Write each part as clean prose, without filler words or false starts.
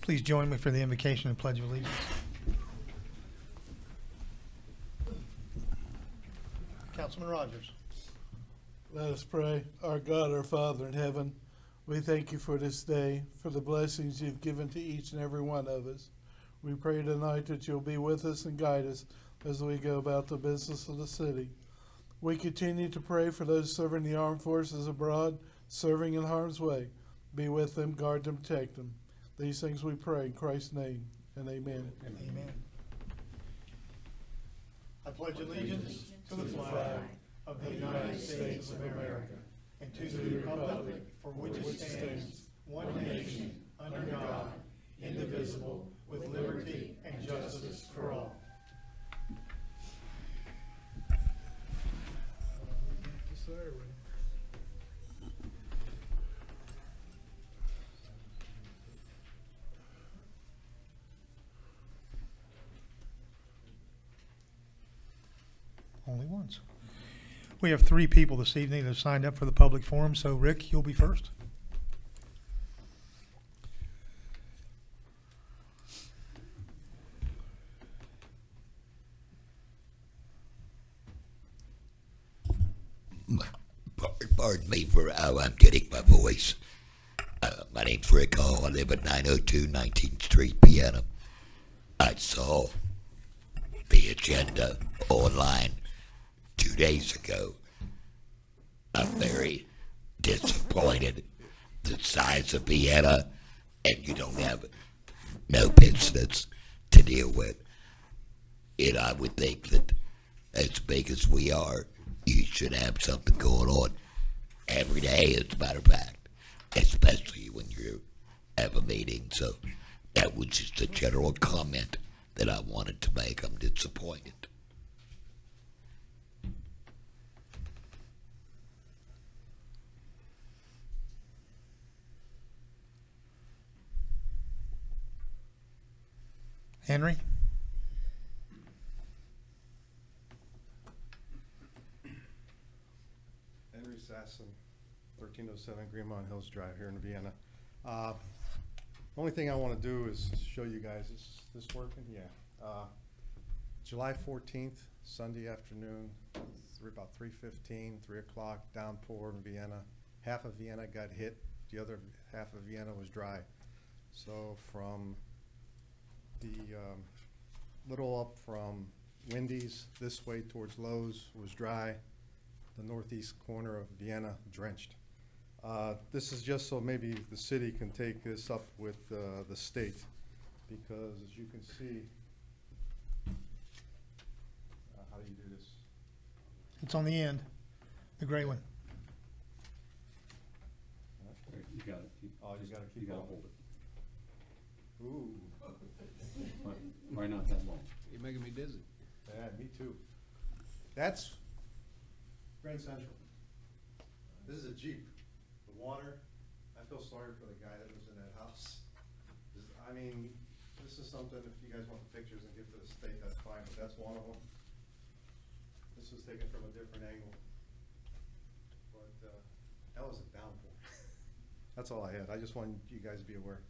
Please join me for the invocation and pledge of allegiance. Councilman Rogers. Let us pray. Our God, our Father in heaven, we thank you for this day, for the blessings you've given to each and every one of us. We pray tonight that you'll be with us and guide us as we go about the business of the city. We continue to pray for those serving the armed forces abroad, serving in harm's way. Be with them, guard them, protect them. These things we pray in Christ's name, and amen. Amen. I pledge allegiance to the flag of the United States of America and to the republic for which it stands, one nation, under God, indivisible, with liberty and justice for all. Only once. We have 3 people this evening that have signed up for the public forum, so Rick, you'll be first. Pardon me for how I'm getting my voice. My name's Rick Hall. I live at 902 19th Street, Vienna. I saw the agenda online 2 days ago. I'm very disappointed. The size of Vienna, and you don't have no business to deal with. And I would think that as big as we are, you should have something going on every day, as a matter of fact, especially when you have a meeting. So that was just a general comment that I wanted to make. I'm disappointed. Henry? Henry Sasson, 1307 Greenmont Hills Drive here in Vienna. Only thing I want to do is show you guys, is this working? Yeah. July 14th, Sunday afternoon, about 3:15, 3 o'clock, downpour in Vienna. Half of Vienna got hit, the other half of Vienna was dry. So from the little up from Wendy's this way towards Lowe's was dry. The northeast corner of Vienna drenched. This is just so maybe the city can take this up with the state, because as you can see, how do you do this? It's on the end, the gray one. You got it. Oh, you gotta keep You gotta going. hold it. Ooh, Why not that long? You're making me dizzy. yeah, me too. That's Grand Central. This is a Jeep. The water, I feel sorry for the guy that was in that house. I mean, this is something, if you guys want the pictures and give to the state, that's fine, but that's one of them. This was taken from a different angle. But that was a downpour. That's all I had. I just wanted you guys to be aware.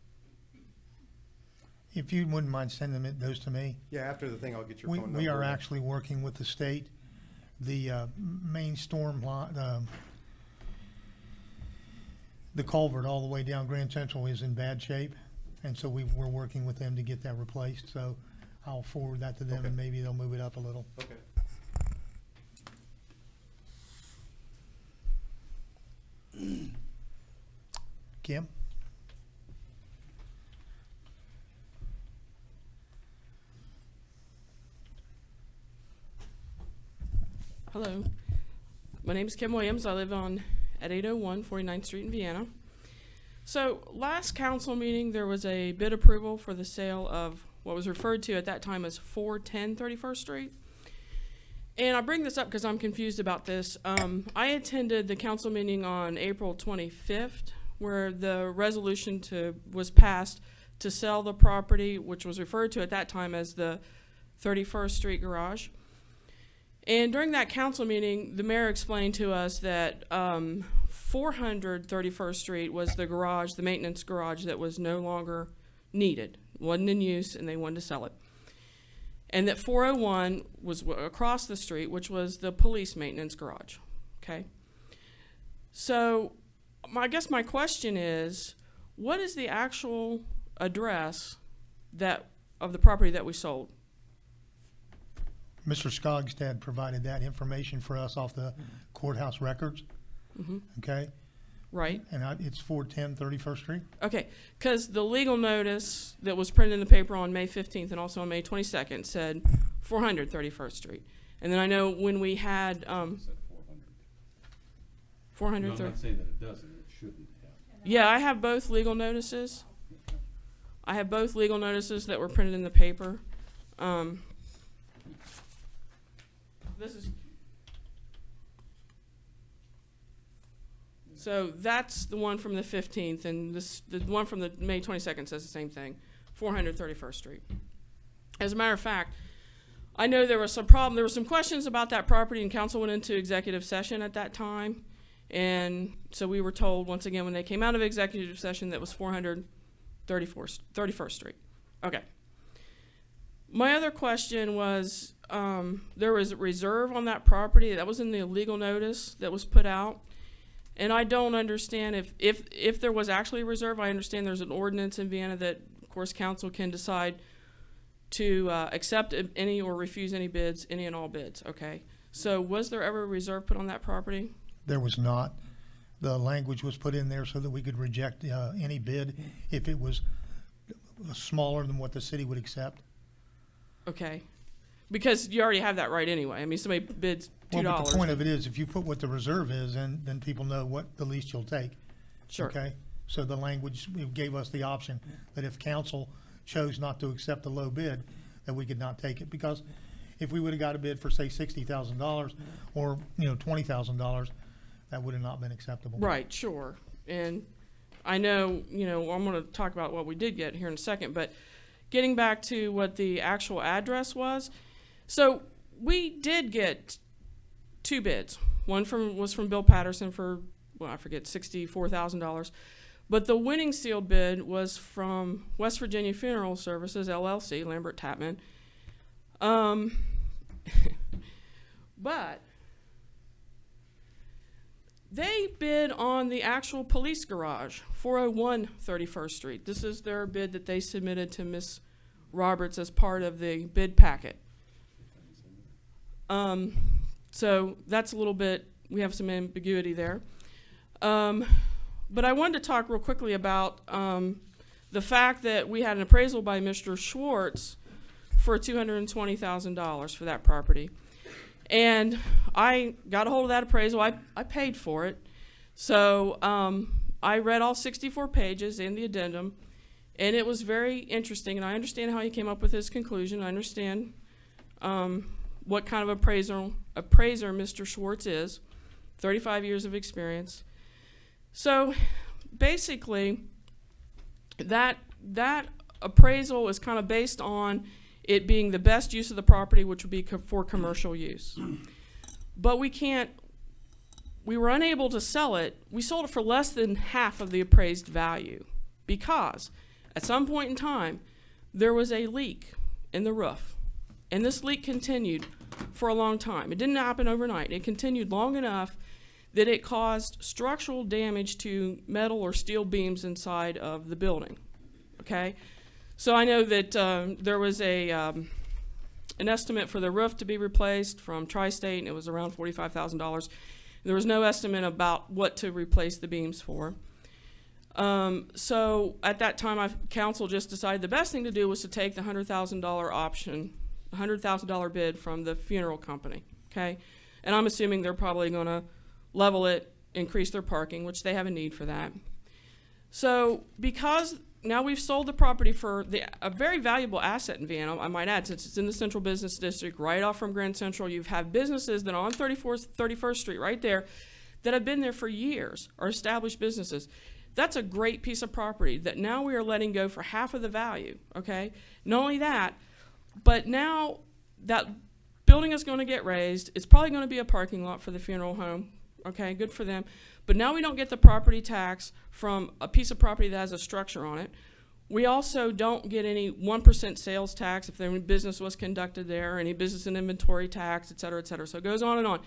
If you wouldn't mind sending those to me. Yeah, after the thing, I'll get your We, phone number. we are actually working with the state. The main storm, the culvert all the way down Grand Central is in bad shape. And so we're working with them to get that replaced. So I'll forward that to them Okay. and maybe they'll move it up a little. Okay. Kim? Hello, my name is Kim Williams. I live at 801 49th Street in Vienna. So last council meeting, there was a bid approval for the sale of what was referred to at that time as 410 31st Street. And I bring this up because I'm confused about this. I attended the council meeting on April 25th, where the resolution was passed to sell the property, which was referred to at that time as the 31st Street Garage. And during that council meeting, the mayor explained to us that 400 31st Street was the garage, the maintenance garage that was no longer needed, wasn't in use, and they wanted to sell it. And that 401 was across the street, which was the police maintenance garage, okay? So I guess my question is, what is the actual address of the property that we sold? Mr. Skogstad provided that information for us off the courthouse records, okay? Right? And it's 410 31st Street. Okay, because the legal notice that was printed in the paper on May 15th and also on May 22nd said 400 31st Street. And then I know when we had It said 400. 400 No, I'm not saying that it doesn't, it shouldn't have. Yeah, I have both legal notices. I have both legal notices that were printed in the paper. This is. So that's the one from the 15th, and the one from the May 22nd says the same thing, 431st Street. As a matter of fact, I know there was some problem. There were some questions about that property, and council went into executive session at that time. And so we were told, once again, when they came out of executive session, that was 431st Street. Okay. My other question was, there was a reserve on that property. That was in the legal notice that was put out. And I don't understand if there was actually a reserve. I understand there's an ordinance in Vienna that, of course, council can decide to accept any or refuse any bids, any and all bids, okay? So was there ever a reserve put on that property? There was not. The language was put in there so that we could reject any bid if it was smaller than what the city would accept. Okay. Because you already have that right anyway. I mean, somebody bids $2. Well, but the point of it is, if you put what the reserve is, then people know what the least you'll take. Sure. Okay? So the language gave us the option that if council chose not to accept the low bid, that we could not take it. Because if we would have got a bid for, say, $60,000 or, $20,000, that would have not been acceptable. Right, sure. And I know, I'm going to talk about what we did get here in a second, but getting back to what the actual address was. So we did get 2 bids. One was from Bill Patterson for, I forget, $64,000. But the winning sealed bid was from West Virginia Funeral Services, LLC, Lambert Tapman. But they bid on the actual police garage, 401 31st Street. This is their bid that they submitted to Ms. Roberts as part of the bid packet. So that's a little bit, we have some ambiguity there. But I wanted to talk real quickly about the fact that we had an appraisal by Mr. Schwartz for $220,000 for that property. And I got a hold of that appraisal. I paid for it. So I read all 64 pages in the addendum, and it was very interesting. And I understand how he came up with his conclusion. I understand what kind of appraiser Mr. Schwartz is, 35 years of experience. So basically, that appraisal is kind of based on it being the best use of the property, which would be for commercial use. But we were unable to sell it. We sold it for less than half of the appraised value because at some point in time, there was a leak in the roof. And this leak continued for a long time. It didn't happen overnight. It continued long enough that it caused structural damage to metal or steel beams inside of the building, okay? So I know that there was an estimate for the roof to be replaced from Tri-State, and it was around $45,000. There was no estimate about what to replace the beams for. So at that time, council just decided the best thing to do was to take the $100,000 option, $100,000 bid from the funeral company, okay? And I'm assuming they're probably going to level it, increase their parking, which they have a need for that. So because now we've sold the property for a very valuable asset in Vienna, I might add, since it's in the central business district, right off from Grand Central, you have businesses that are on 31st Street right there that have been there for years, are established businesses. That's a great piece of property that now we are letting go for half of the value, okay? Not only that, but now that building is going to get raised. It's probably going to be a parking lot for the funeral home. Okay, good for them. But now we don't get the property tax from a piece of property that has a structure on it. We also don't get any 1% sales tax if any business was conducted there, any business and inventory tax, et cetera, et cetera. So it goes on and on.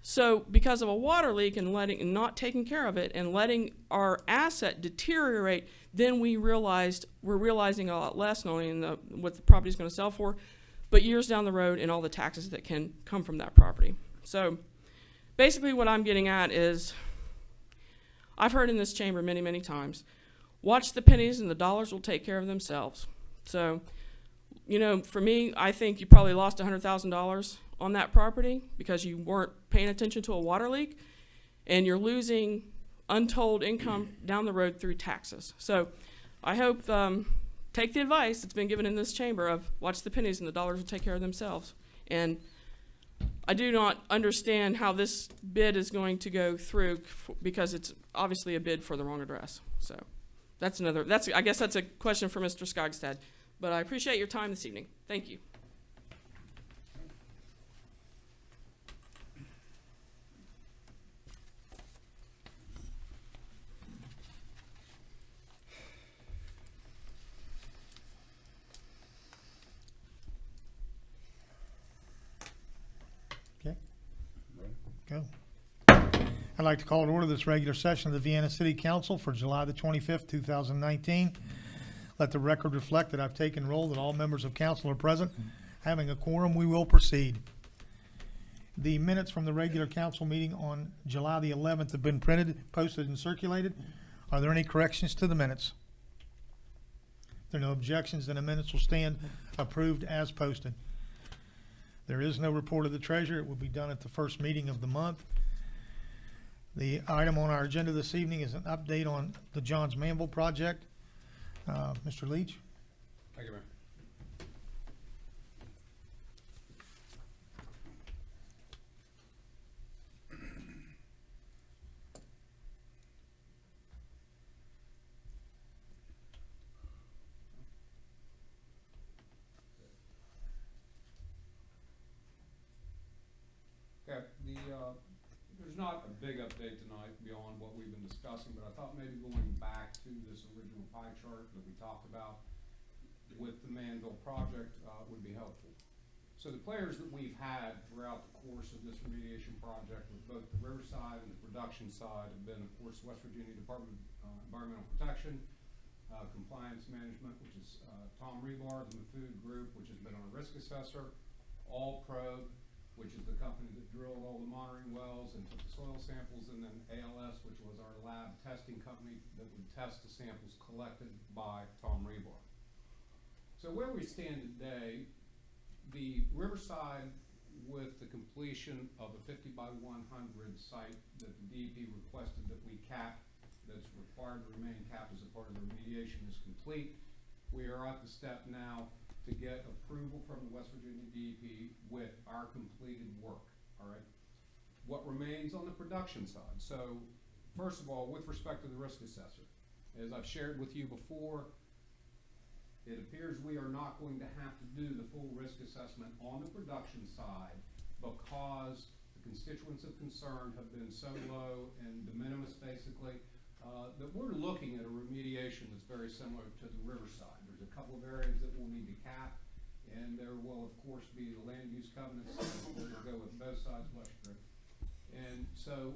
So because of a water leak and not taking care of it and letting our asset deteriorate, then we're realizing a lot less, not only in what the property is going to sell for, but years down the road and all the taxes that can come from that property. So basically what I'm getting at is, I've heard in this chamber many, many times, watch the pennies and the dollars will take care of themselves. So, for me, I think you probably lost $100,000 on that property because you weren't paying attention to a water leak, and you're losing untold income down the road through taxes. So I hope, take the advice that's been given in this chamber of watch the pennies and the dollars will take care of themselves. And I do not understand how this bid is going to go through because it's obviously a bid for the wrong address. So I guess that's a question for Mr. Skogstad. But I appreciate your time this evening. Thank you. Okay. Go. I'd like to call to order this regular session of the Vienna City Council for July the 25th, 2019. Let the record reflect that I've taken roll that all members of council are present. Having a quorum, we will proceed. The minutes from the regular council meeting on July the 11th have been printed, posted, and circulated. Are there any corrections to the minutes? If there are no objections, then the minutes will stand approved as posted. There is no report of the treasurer. It will be done at the first meeting of the month. The item on our agenda this evening is an update on the Johns Manville project. Mr. Leach? Thank you, Mayor. Okay, there's not a big update tonight beyond what we've been discussing, but I thought maybe going back to this original pie chart that we talked about with the Manville project would be helpful. So the players that we've had throughout the course of this remediation project with both the Riverside and the production side have been, of course, West Virginia Department of Environmental Protection, Compliance Management, which is Tom Rebar, the Food Group, which has been our risk assessor, All Probe, which is the company that drilled all the monitoring wells and took the soil samples, and then ALS, which was our lab testing company that would test the samples collected by Tom Rebar. So where we stand today, the Riverside, with the completion of a 50 by 100 site that the DEP requested that we cap, that's required to remain capped as a part of the remediation, is complete. We are at the step now to get approval from the West Virginia DEP with our completed work, all right? What remains on the production side? So, first of all, with respect to the risk assessor, as I've shared with you before, it appears we are not going to have to do the full risk assessment on the production side because the constituents of concern have been so low and de minimis, basically, that we're looking at a remediation that's very similar to the Riverside. There's a couple of areas that we'll need to cap, and there will, of course, be the land use covenants that will go with both sides of West Creek. And so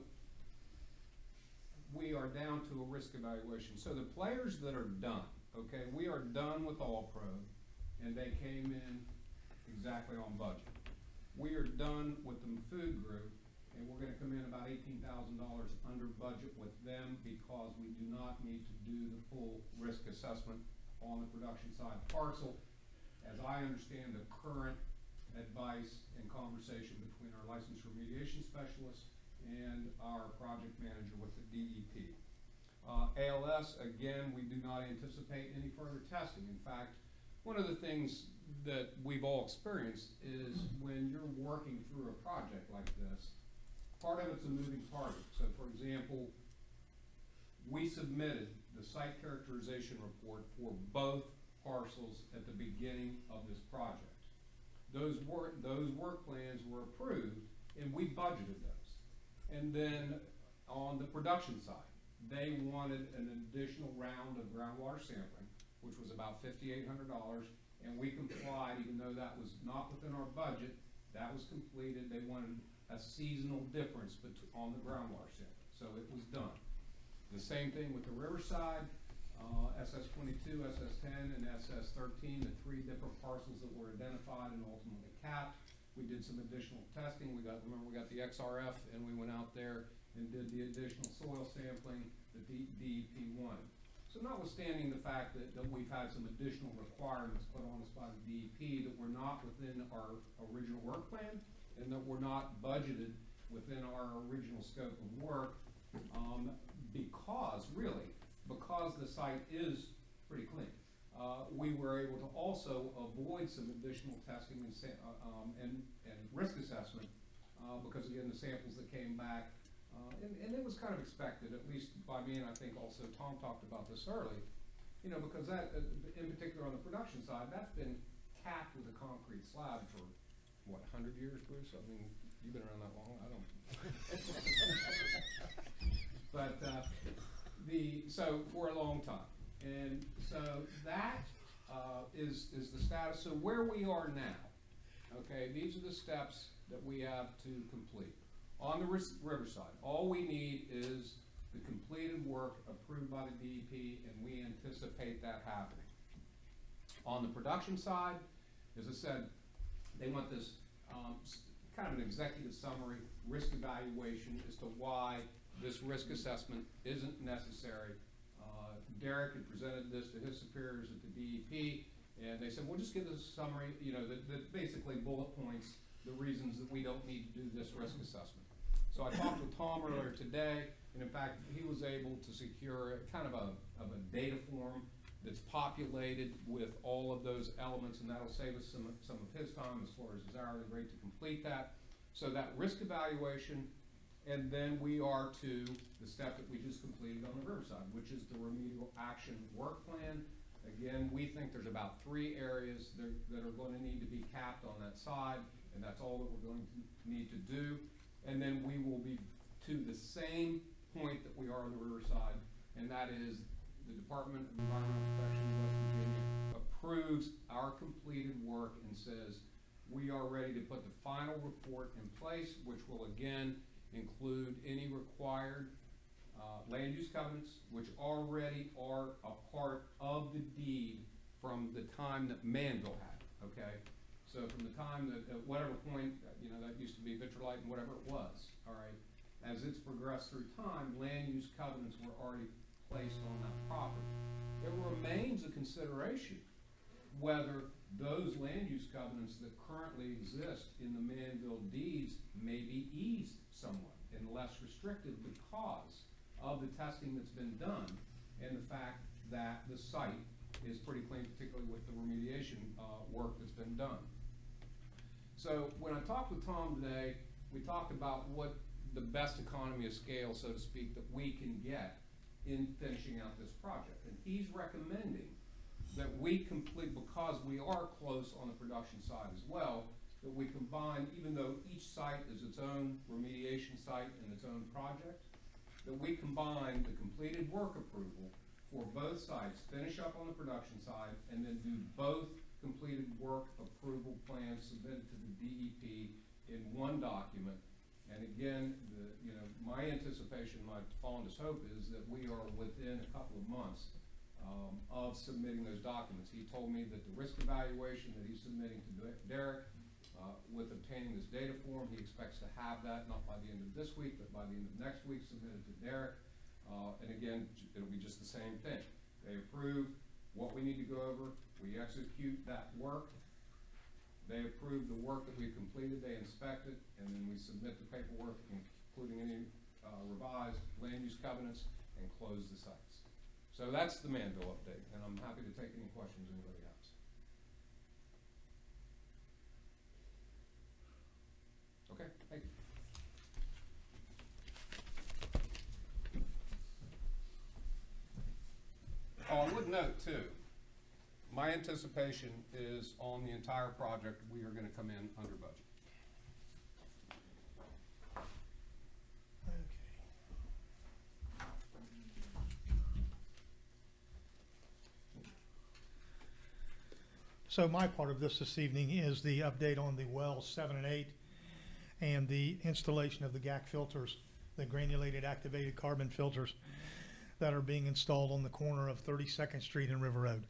we are down to a risk evaluation. So the players that are done, okay, we are done with All Probe, and they came in exactly on budget. We are done with the Food Group, and we're gonna come in about $18,000 under budget with them because we do not need to do the full risk assessment on the production side parcel. As I understand the current advice and conversation between our licensed remediation specialist and our project manager with the DEP. ALS, again, we do not anticipate any further testing. In fact, one of the things that we've all experienced is when you're working through a project like this, part of it's a moving target. So, for example, we submitted the site characterization report for both parcels at the beginning of this project. Those work plans were approved, and we budgeted those. And then on the production side, they wanted an additional round of groundwater sampling, which was about $5,800, and we complied, even though that was not within our budget. That was completed. They wanted a seasonal difference on the groundwater sample, so it was done. The same thing with the Riverside, SS22, SS10, and SS13, the 3 different parcels that were identified and ultimately capped. We did some additional testing. Remember we got the XRF, and we went out there and did the additional soil sampling that the DEP wanted. So notwithstanding the fact that we've had some additional requirements put on us by the DEP that were not within our original work plan and that were not budgeted within our original scope of work, because the site is pretty clean. We were able to also avoid some additional testing and risk assessment because again, the samples that came back, and it was kind of expected, at least by me, and I think also Tom talked about this early, because that, in particular on the production side, that's been capped with a concrete slab for, what, 100 years, Bruce? I mean, you've been around that long, I don't. But, so for a long time. And so that is the status. So where we are now, okay, these are the steps that we have to complete. On the Riverside, all we need is the completed work approved by the DEP, and we anticipate that happening. On the production side, as I said, they want this kind of an executive summary, risk evaluation as to why this risk assessment isn't necessary. Derek had presented this to his superiors at the DEP, and they said, well, just give us a summary, that basically bullet points the reasons that we don't need to do this risk assessment. So I talked with Tom earlier today, and in fact, he was able to secure kind of a data form that's populated with all of those elements, and that'll save us some of his time as far as his hourly rate to complete that. So that risk evaluation, and then we are to the step that we just completed on the Riverside, which is the remedial action work plan. Again, we think there's about 3 areas that are going to need to be capped on that side, and that's all that we're going to need to do. And then we will be to the same point that we are on the Riverside, and that is the Department of Environmental Protection of West Virginia approves our completed work and says we are ready to put the final report in place, which will again include any required land use covenants, which already are a part of the deed from the time that Manville had it, okay? So from the time that, at whatever point, that used to be vitrolite and whatever it was, all right? As it's progressed through time, land use covenants were already placed on that property. There remains a consideration whether those land use covenants that currently exist in the Manville deeds may be eased somewhat and less restricted because of the testing that's been done and the fact that the site is pretty clean, particularly with the remediation work that's been done. So when I talked with Tom today, we talked about what the best economy of scale, so to speak, that we can get in finishing out this project. And he's recommending that we complete, because we are close on the production side as well, that we combine, even though each site is its own remediation site and its own project, that we combine the completed work approval for both sites, finish up on the production side, and then do both completed work approval plans submitted to the DEP in one document. And again, my anticipation, my fondest hope is that we are within a couple of months of submitting those documents. He told me that the risk evaluation that he's submitting to Derek with obtaining this data form, he expects to have that not by the end of this week, but by the end of next week submitted to Derek. And again, it'll be just the same thing. They approve what we need to go over, we execute that work, they approve the work that we've completed, they inspect it, and then we submit the paperwork, including any revised land use covenants, and close the sites. So that's the Manville update, and I'm happy to take any questions anybody has. Okay, thank you. Oh, I would note too, my anticipation is on the entire project, we are going to come in under budget. So my part of this evening is the update on the wells 7 and 8 and the installation of the GAC filters, the granulated activated carbon filters that are being installed on the corner of 32nd Street and River Road.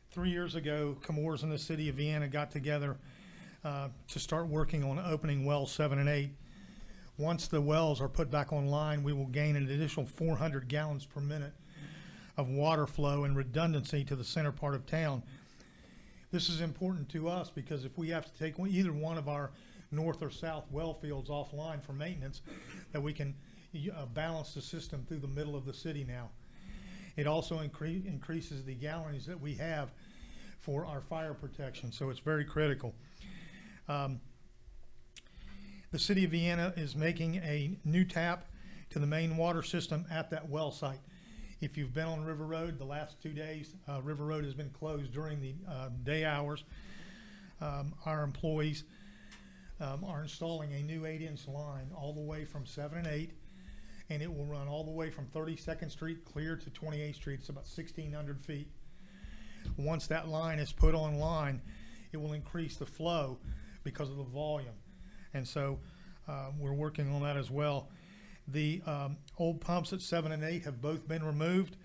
3 years ago, Comores and the city of Vienna got together to start working on opening wells 7 and 8. Once the wells are put back online, we will gain an additional 400 gallons per minute of water flow and redundancy to the center part of town. This is important to us because if we have to take either one of our north or south well fields offline for maintenance, that we can balance the system through the middle of the city now. It also increases the gallons that we have for our fire protection, so it's very critical. The city of Vienna is making a new tap to the main water system at that well site. If you've been on River Road the last 2 days, River Road has been closed during the day hours. Our employees are installing a new 8-inch line all the way from 7 and 8, and it will run all the way from 32nd Street clear to 28th Street. It's about 1,600 feet. Once that line is put online, it will increase the flow because of the volume. And so we're working on that as well. The old pumps at 7 and 8 have both been removed.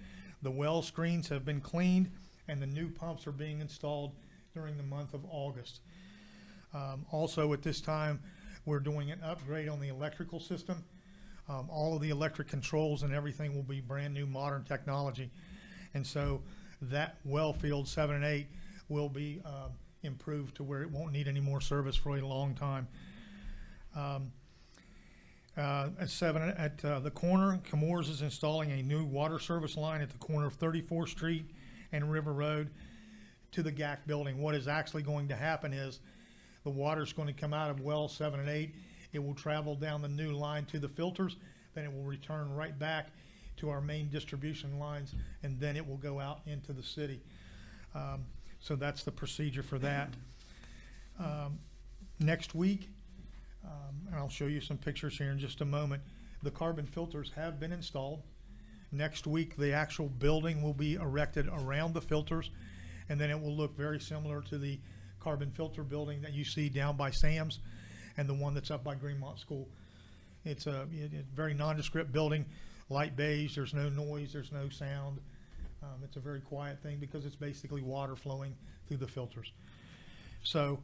The well screens have been cleaned, and the new pumps are being installed during the month of August. Also at this time, we're doing an upgrade on the electrical system. All of the electric controls and everything will be brand new modern technology. And so that well field 7 and 8 will be improved to where it won't need any more service for a long time. At the corner, Comores is installing a new water service line at the corner of 34th Street and River Road to the GAC building. What is actually going to happen is the water is going to come out of well 7 and 8. It will travel down the new line to the filters, then it will return right back to our main distribution lines, and then it will go out into the city. So that's the procedure for that. Next week, and I'll show you some pictures here in just a moment, the carbon filters have been installed. Next week, the actual building will be erected around the filters, and then it will look very similar to the carbon filter building that you see down by Sam's and the one that's up by Greenmont School. It's a very nondescript building, light beige, there's no noise, there's no sound. It's a very quiet thing because it's basically water flowing through the filters. So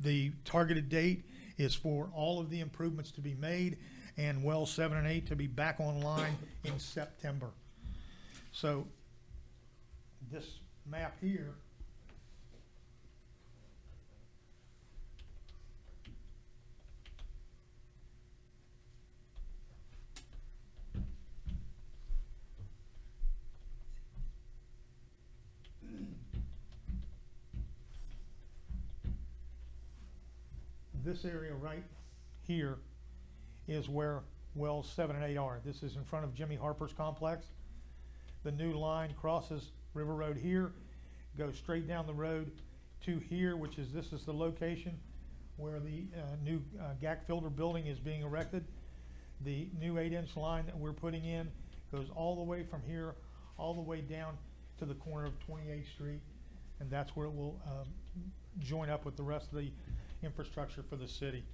the targeted date is for all of the improvements to be made and wells 7 and 8 to be back online in September. So this map here this area right here is where wells 7 and 8 are. This is in front of Jimmy Harper's complex. The new line crosses River Road here, goes straight down the road to here, which is, this is the location where the new GAC filter building is being erected. The new 8-inch line that we're putting in goes all the way from here, all the way down to the corner of 28th Street, and that's where it will join up with the rest of the infrastructure for the city.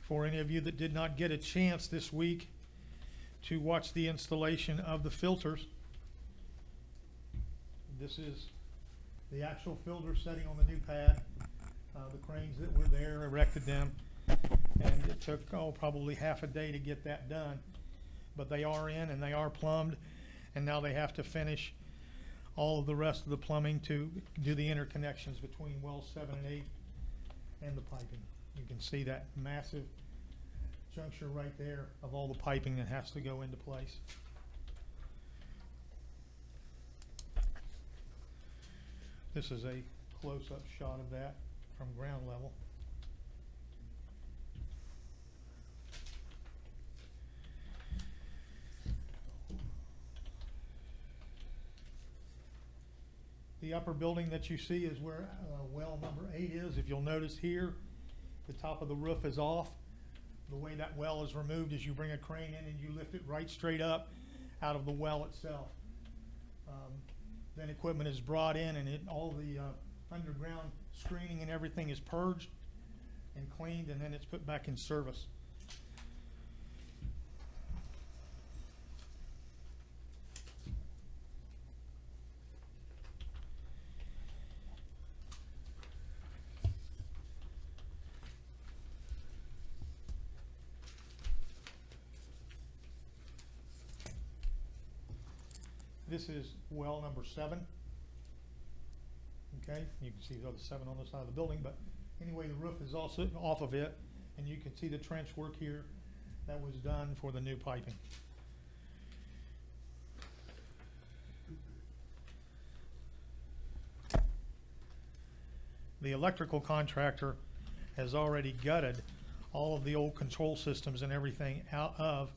For any of you that did not get a chance this week to watch the installation of the filters, this is the actual filter setting on the new pad. The cranes that were there erected them, and it took probably half a day to get that done. But they are in and they are plumbed, and now they have to finish all of the rest of the plumbing to do the interconnections between wells 7 and 8 and the piping. You can see that massive juncture right there of all the piping that has to go into place. This is a close-up shot of that from ground level. The upper building that you see is where well number 8 is. If you'll notice here, the top of the roof is off The way that well is removed is you bring a crane in and you lift it right straight up out of the well itself. Then equipment is brought in and all the underground screening and everything is purged and cleaned, and then it's put back in service. This is well number 7. Okay, you can see the other 7 on the side of the building, but anyway, the roof is also off of it, and you can see the trench work here that was done for the new piping. The electrical contractor has already gutted all of the old control systems and everything out of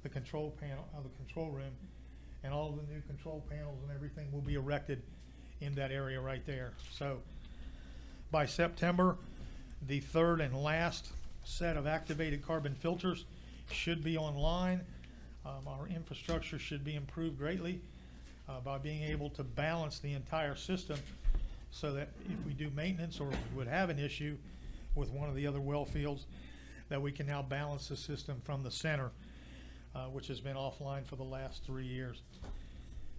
the control panel, of the control room, and all of the new control panels and everything will be erected in that area right there. So by September, the third and last set of activated carbon filters should be online. Our infrastructure should be improved greatly by being able to balance the entire system, so that if we do maintenance or we would have an issue with one of the other well fields, that we can now balance the system from the center, which has been offline for the last 3 years.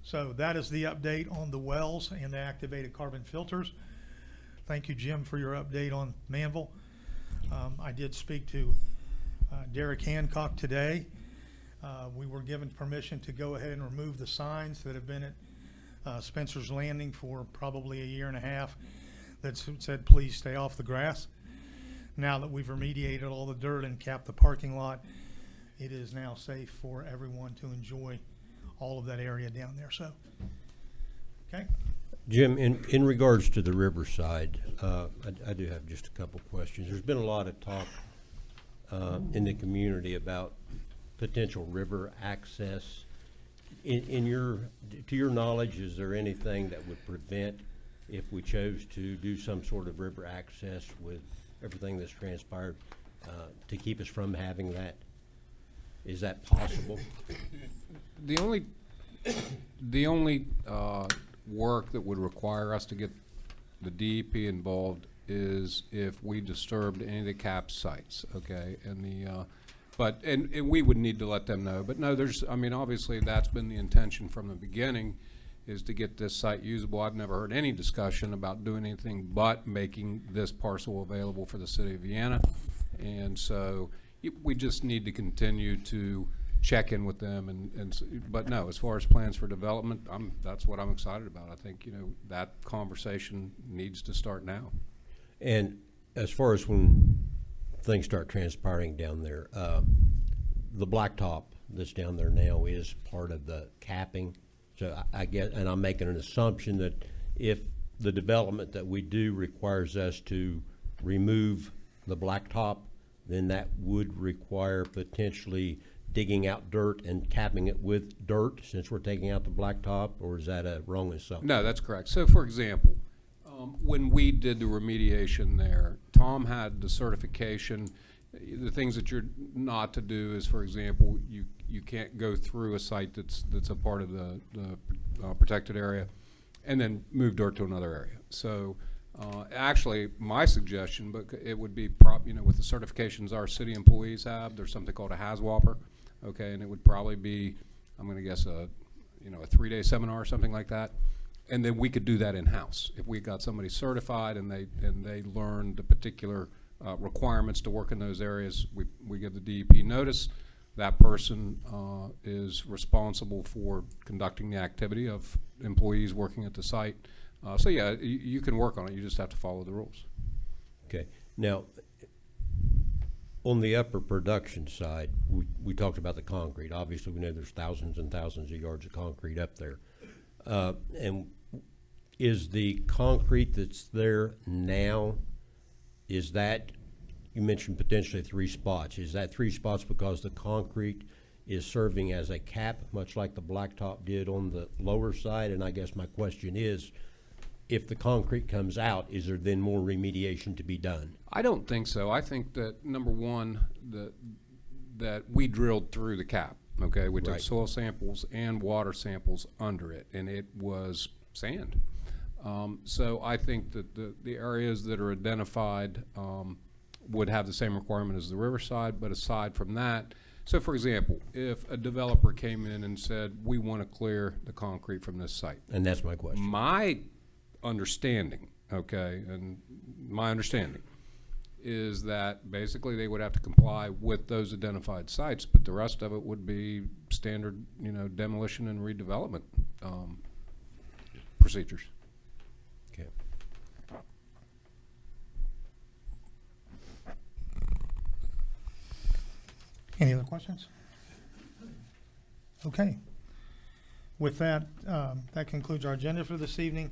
So that is the update on the wells and the activated carbon filters. Thank you, Jim, for your update on Manville. I did speak to Derek Hancock today. We were given permission to go ahead and remove the signs that have been at Spencer's Landing for probably a year and a half that said, please stay off the grass. Now that we've remediated all the dirt and capped the parking lot, it is now safe for everyone to enjoy all of that area down there. So, okay. Jim, in regards to the riverside, I do have just a couple questions. There's been a lot of talk in the community about potential river access. To your knowledge, is there anything that would prevent, if we chose to do some sort of river access with everything that's transpired, to keep us from having that? Is that possible? The only work that would require us to get the DEP involved is if we disturbed any of the cap sites, okay? And and we would need to let them know. But no, I mean, obviously that's been the intention from the beginning, is to get this site usable. I've never heard any discussion about doing anything but making this parcel available for the city of Vienna. And so we just need to continue to check in with them. But no, as far as plans for development, that's what I'm excited about. I think, that conversation needs to start now. And as far as when things start transpiring down there, the blacktop that's down there now is part of the capping. So I guess, and I'm making an assumption that if the development that we do requires us to remove the blacktop, then that would require potentially digging out dirt and capping it with dirt, since we're taking out the blacktop, or is that a wrong assumption? No, that's correct. So, for example, when we did the remediation there, Tom had the certification. The things that you're not to do is, for example, you can't go through a site that's a part of the protected area and then move dirt to another area. So actually, my suggestion, but it would be with the certifications our city employees have, there's something called a HAZWOPER, okay, and it would probably be, I'm going to guess a 3-day seminar or something like that. And then we could do that in-house. If we got somebody certified and they learned the particular requirements to work in those areas, we give the DEP notice. That person is responsible for conducting the activity of employees working at the site. So yeah, you can work on it. You just have to follow the rules. Okay. Now, on the upper production side, we talked about the concrete. Obviously, we know there's thousands and thousands of yards of concrete up there. And is the concrete that's there now, is that, you mentioned potentially 3 spots. Is that 3 spots because the concrete is serving as a cap, much like the blacktop did on the lower side? And I guess my question is if the concrete comes out, is there then more remediation to be done? I don't think so. I think that, number one, that we drilled through the cap, okay? We took Right. soil samples and water samples under it, and it was sand. So I think that the areas that are identified would have the same requirement as the riverside, but aside from that, so for example, if a developer came in and said, we want to clear the concrete from this site, And that's my question. my understanding, okay, and my understanding is that basically they would have to comply with those identified sites, but the rest of it would be standard, demolition and redevelopment procedures. Okay. Any other questions? Okay. With that, that concludes our agenda for this evening.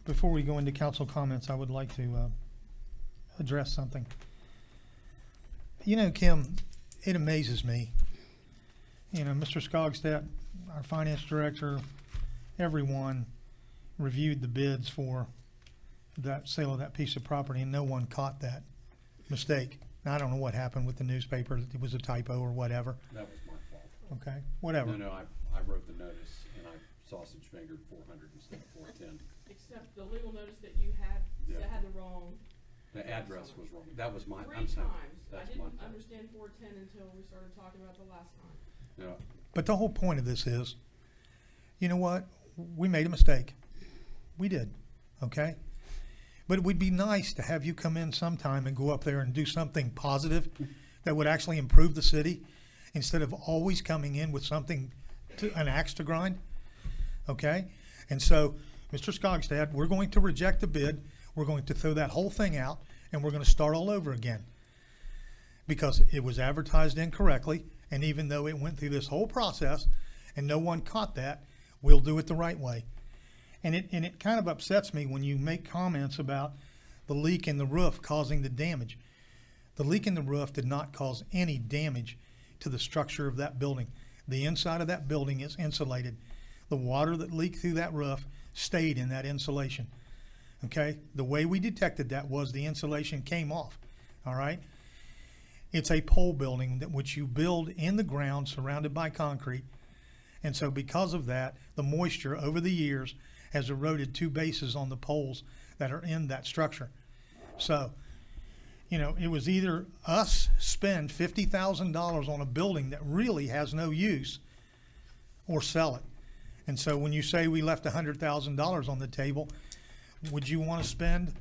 Before we go into council comments, I would like to address something. Kim, it amazes me. Mr. Skogstad, our finance director, everyone reviewed the bids for that sale of that piece of property, and no one caught that mistake. Now, I don't know what happened with the newspaper, it was a typo or whatever. That was my fault. Okay, whatever. No, I wrote the notice and I sausage fingered 400 instead of 410. Except the legal notice that you had, Yeah. that had the wrong The address was wrong. That was my, three I'm sorry. times. I That's my didn't fault. understand 410 until we started talking about the last time. No, But the whole point of this is, you know what? We made a mistake. We did, okay? But it would be nice to have you come in sometime and go up there and do something positive that would actually improve the city instead of always coming in with something, an axe to grind, okay? And so, Mr. Skogstad, we're going to reject the bid. We're going to throw that whole thing out, and we're going to start all over again. Because it was advertised incorrectly, and even though it went through this whole process and no one caught that, we'll do it the right way. And it kind of upsets me when you make comments about the leak in the roof causing the damage. The leak in the roof did not cause any damage to the structure of that building. The inside of that building is insulated. The water that leaked through that roof stayed in that insulation. Okay? The way we detected that was the insulation came off. All right? It's a pole building that which you build in the ground surrounded by concrete. And so because of that, the moisture over the years has eroded two bases on the poles that are in that structure. So, it was either us spend $50,000 on a building that really has no use or sell it. And so when you say we left $100,000 on the table, would you want to spend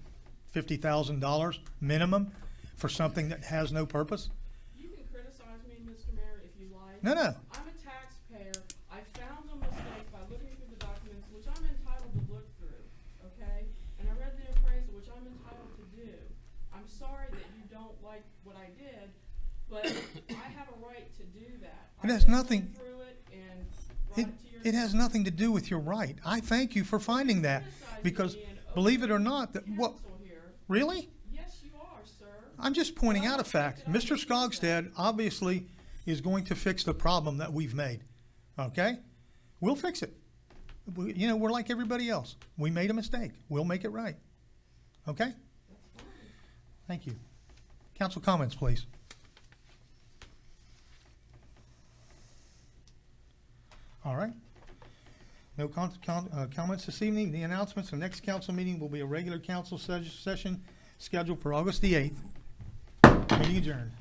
$50,000 minimum for something that has no purpose? You can criticize me, Mr. Mayor, if you like. No. I'm a taxpayer. I found the mistake by looking through the documents, which I'm entitled to look through, okay? And I read the appraisal, which I'm entitled to do. I'm sorry that you don't like what I did, but I have a right to do that. It has I nothing- went through it and brought it to your It has nothing to do with your right. I thank you for finding that, because believe it or not, that what, counsel here. really? Yes, you are, sir. I'm just pointing out a fact. Mr. Skogstad obviously is going to fix the problem that we've made, okay? We'll fix it. We're like everybody else. We made a mistake. We'll make it right, okay? Thank you. Council comments, please. All right. No comments this evening. The announcements, the next council meeting will be a regular council session scheduled for August the 8th. Meeting adjourned.